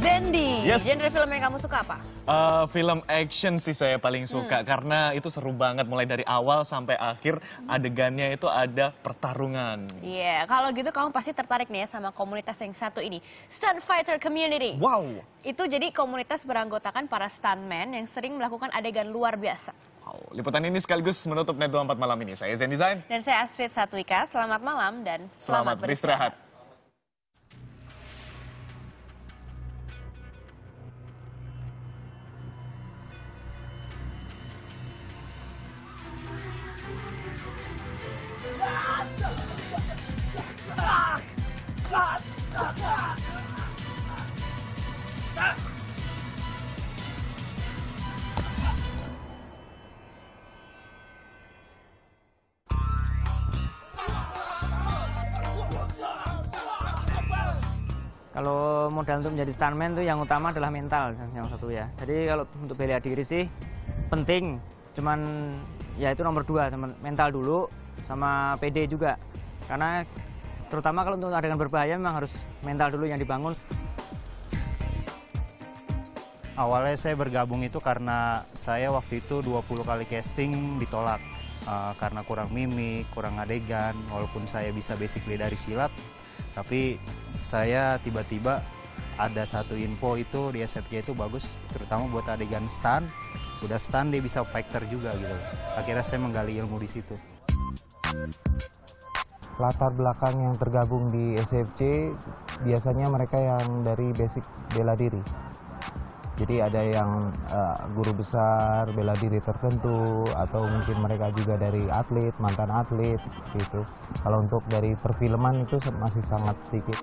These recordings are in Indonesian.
Zendi, Yes. genre film yang kamu suka apa? Film action sih saya paling suka karena itu seru banget mulai dari awal sampai akhir adegannya itu ada pertarungan. Iya, kalau gitu kamu pasti tertarik nih ya sama komunitas yang satu ini, Stunt Fighter Community. Wow. Itu jadi komunitas beranggotakan para stuntman yang sering melakukan adegan luar biasa. Wow. Liputan ini sekaligus menutup Net 24 malam ini. Saya Zen Design. Dan saya Astrid Satwika, selamat malam dan Selamat beristirahat. Kalau modal untuk menjadi stuntman itu yang utama adalah mental yang satu ya. Jadi kalau untuk bela diri sih penting, cuman ya itu nomor 2, mental dulu sama PD juga. Karena terutama kalau untuk adegan berbahaya memang harus mental dulu yang dibangun. Awalnya saya bergabung itu karena saya waktu itu 20 kali casting ditolak. Karena kurang mimik, kurang adegan, walaupun saya bisa basically dari silat. Tapi saya tiba-tiba ada satu info itu di SFC itu bagus, terutama buat adegan stunt. Udah stunt dia bisa fighter juga gitu. Akhirnya saya menggali ilmu di situ. Latar belakang yang tergabung di SFC biasanya mereka yang dari basic bela diri. Jadi ada yang guru besar bela diri tertentu atau mungkin mereka juga dari atlet, mantan atlet gitu. Kalau untuk dari perfilman itu masih sangat sedikit.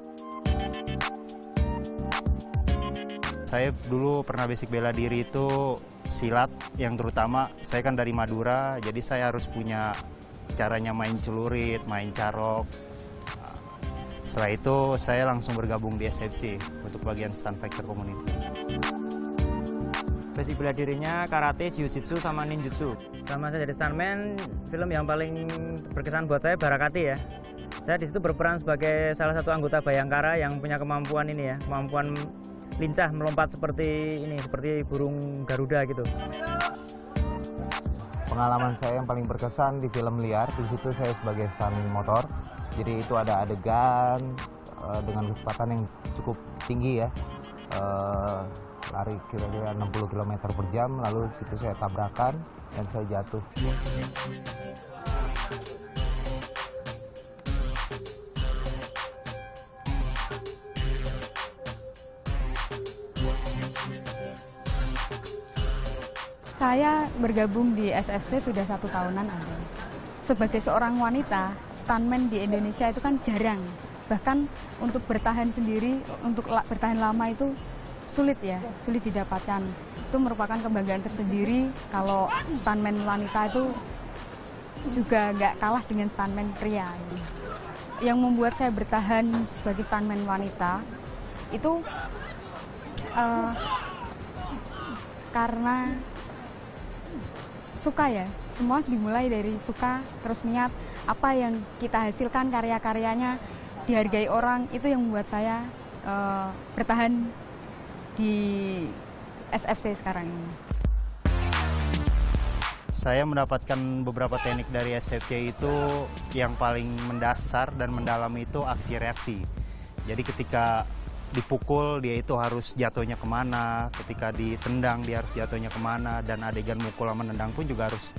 Saya dulu pernah basic bela diri itu silat, yang terutama saya kan dari Madura, jadi saya harus punya caranya main celurit, main carok. Setelah itu saya langsung bergabung di SFC untuk bagian Stunt Fighter Community. Basic bela dirinya karate, jiu-jitsu, sama ninjutsu. Sama saya jadi stuntman, film yang paling berkesan buat saya Barakati ya. Saya di situ berperan sebagai salah satu anggota Bayangkara yang punya kemampuan ini ya, kemampuan lincah melompat seperti ini, seperti burung Garuda gitu. Pengalaman saya yang paling berkesan di film Liar, di situ saya sebagai stunt motor. Jadi itu ada adegan dengan kecepatan yang cukup tinggi ya. Lari kira-kira 60 km per jam, lalu situ saya tabrakan dan saya jatuh. Saya bergabung di SFC sudah 1 tahunan ada. Sebagai seorang wanita, stuntman di Indonesia itu kan jarang. Bahkan untuk bertahan sendiri, untuk bertahan lama itu sulit ya, sulit didapatkan. Itu merupakan kebanggaan tersendiri kalau stuntman wanita itu juga nggak kalah dengan stuntman pria. Yang membuat saya bertahan sebagai stuntman wanita itu karena suka ya, semua dimulai dari suka, terus niat, apa yang kita hasilkan karya-karyanya dihargai orang, itu yang membuat saya bertahan di SFC sekarang ini. Saya mendapatkan beberapa teknik dari SFC itu yang paling mendasar dan mendalam itu aksi reaksi. Jadi ketika dipukul dia itu harus jatuhnya kemana, ketika ditendang dia harus jatuhnya kemana, dan adegan mukul sama nendang pun juga harus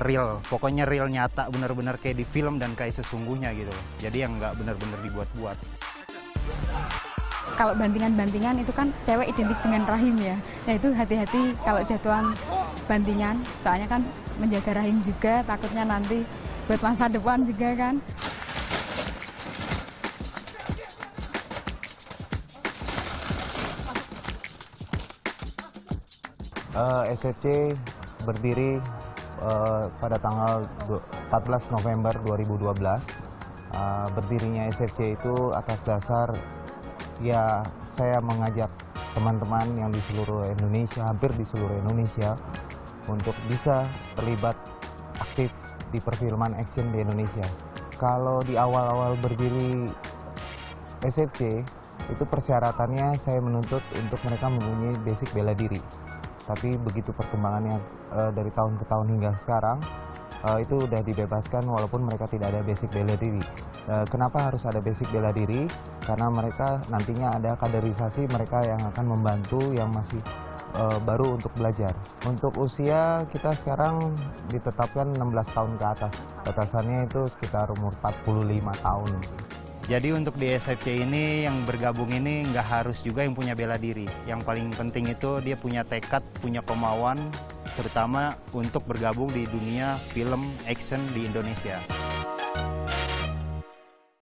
real. Pokoknya real, nyata, benar-benar kayak di film dan kayak sesungguhnya gitu. Jadi yang nggak benar-benar dibuat-buat. Kalau bantingan-bantingan itu kan cewek identik dengan rahim ya. Nah itu hati-hati kalau jatuhan bantingan, soalnya kan menjaga rahim juga, takutnya nanti buat masa depan juga kan. SFC berdiri pada tanggal 14 November 2012. Berdirinya SFC itu atas dasar ya saya mengajak teman-teman yang di seluruh Indonesia, hampir di seluruh Indonesia, untuk bisa terlibat aktif di perfilman action di Indonesia. Kalau di awal-awal berdiri SFC, itu persyaratannya saya menuntut untuk mereka mempunyai basic bela diri. Tapi begitu perkembangannya dari tahun ke tahun hingga sekarang, itu udah dibebaskan walaupun mereka tidak ada basic bela diri. Kenapa harus ada basic bela diri? Karena mereka nantinya ada kaderisasi mereka yang akan membantu yang masih baru untuk belajar. Untuk usia kita sekarang ditetapkan 16 tahun ke atas. Batasannya itu sekitar umur 45 tahun. Jadi untuk di SFC ini yang bergabung ini nggak harus juga yang punya bela diri. Yang paling penting itu dia punya tekad, punya kemauan, terutama untuk bergabung di dunia film action di Indonesia.